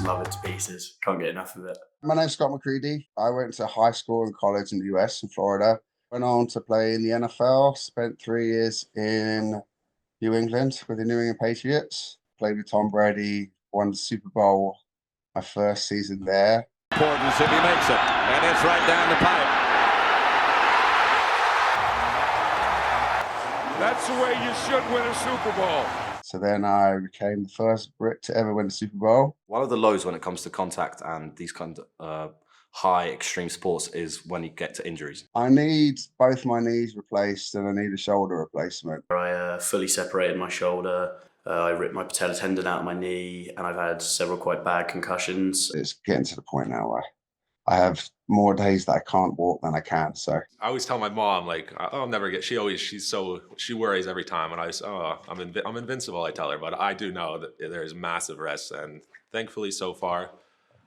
just love it to pieces. Can't get enough of it. My name's Scott McCready. I went to high school and college in the US, in Florida. Went on to play in the NFL, spent 3 years in New England with the New England Patriots. Played with Tom Brady, won the Super Bowl my first season there. Important if he makes it, and it's right down the pipe. That's the way you should win a Super Bowl. So then I became the first Brit to ever win a Super Bowl. One of the lows when it comes to contact and these kind of high extreme sports is when you get to injuries. I need both my knees replaced and I need a shoulder replacement. I fully separated my shoulder. I ripped my patella tendon out of my knee, and I've had several quite bad concussions. It's getting to the point now where I have more days that I can't walk than I can. So I always tell my mom, like, I'll never get. She worries every time, and I'm invincible. I tell her, but I do know that there's massive risks, and thankfully so far,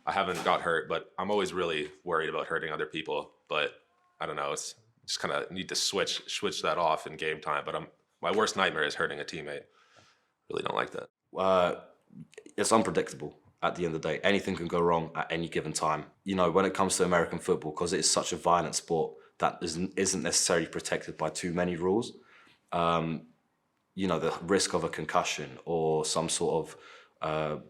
I haven't got hurt. But I'm always really worried about hurting other people. But I don't know. It's just kind of need to switch that off in game time. But my worst nightmare is hurting a teammate. Really don't like that. It's unpredictable. At the end of the day, anything can go wrong at any given time. You know, when it comes to American football, because it's such a violent sport that isn't necessarily protected by too many rules, you know, the risk of a concussion or some sort of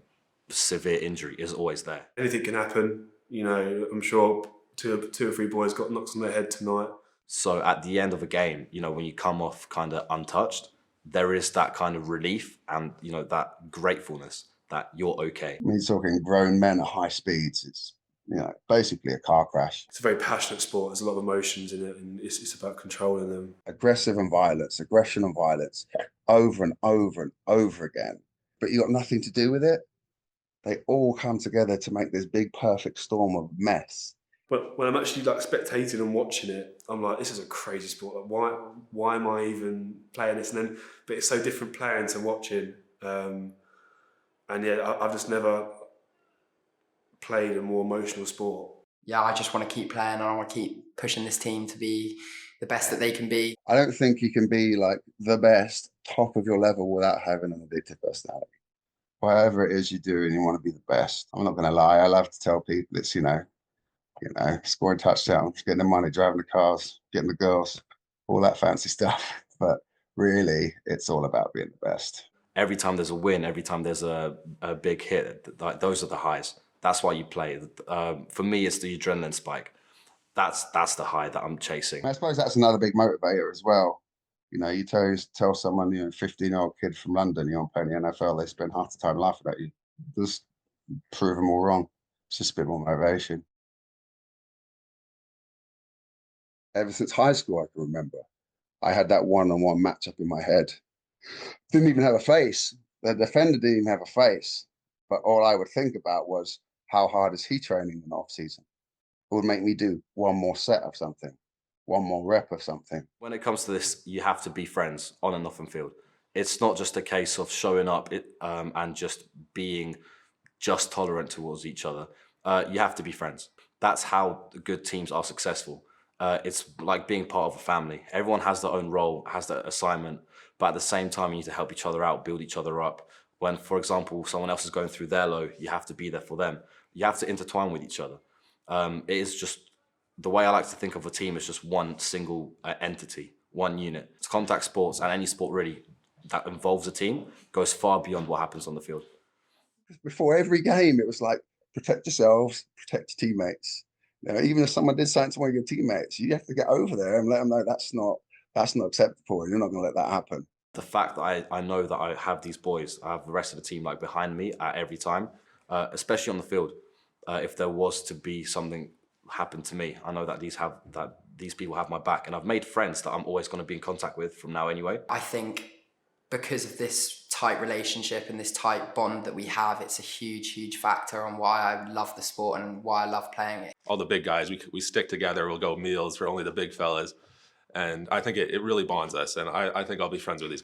severe injury is always there. Anything can happen. You know, I'm sure two or three boys got knocks on their head tonight. So at the end of a game, you know, when you come off kind of untouched, there is that kind of relief and, you know, that gratefulness that you're okay. I mean, talking grown men at high speeds, it's, you know, basically a car crash. It's a very passionate sport. There's a lot of emotions in it, and it's about controlling them. Aggression and violence, over and over and over again. But you got nothing to do with it. They all come together to make this big, perfect storm of mess. But when I'm actually like spectating and watching it, I'm like, this is a crazy sport. Like, why am I even playing this? But it's so different playing to watching. And yeah, I've just never played a more emotional sport. Yeah, I just want to keep playing and I want to keep pushing this team to be the best that they can be. I don't think you can be like the best, top of your level without having an addictive personality. Whatever it is you do and you want to be the best. I'm not going to lie. I love to tell people it's, you know, scoring touchdowns, getting the money, driving the cars, getting the girls, all that fancy stuff. But really, it's all about being the best. Every time there's a win, every time there's a big hit, like those are the highs. That's why you play. For me, it's the adrenaline spike. That's the high that I'm chasing. I suppose that's another big motivator as well. You know, you tell someone, you know, 15-year-old kid from London, you want to play in the NFL, they spend half the time laughing at you. Just prove them all wrong. It's just a bit more motivation. Ever since high school, I can remember, I had that one-on-one matchup in my head. Didn't even have a face. The defender didn't even have a face. But all I would think about was, how hard is he training in the off-season? It would make me do one more set of something, one more rep of something. When it comes to this, you have to be friends on and off the field. It's not just a case of showing up and just being just tolerant towards each other. You have to be friends. That's how good teams are successful. It's like being part of a family. Everyone has their own role, has their assignment, but at the same time, you need to help each other out, build each other up. When, for example, someone else is going through their low, you have to be there for them. You have to intertwine with each other. It is just, the way I like to think of a team is just one single entity, one unit. It's contact sports, and any sport really that involves a team goes far beyond what happens on the field. Before every game, it was like, protect yourselves, protect your teammates. You know, even if someone did something to one of your teammates, you have to get over there and let them know that's not acceptable. You're not going to let that happen. The fact that I know that I have these boys, I have the rest of the team like behind me at every time, especially on the field. If there was to be something happen to me, I know that these people have my back, and I've made friends that I'm always going to be in contact with from now anyway. I think because of this tight relationship and this tight bond that we have, it's a huge, huge factor on why I love the sport and why I love playing it. All the big guys, we stick together. We'll go meals for only the big fellas. And I think it really bonds us. And I think I'll be friends with these guys.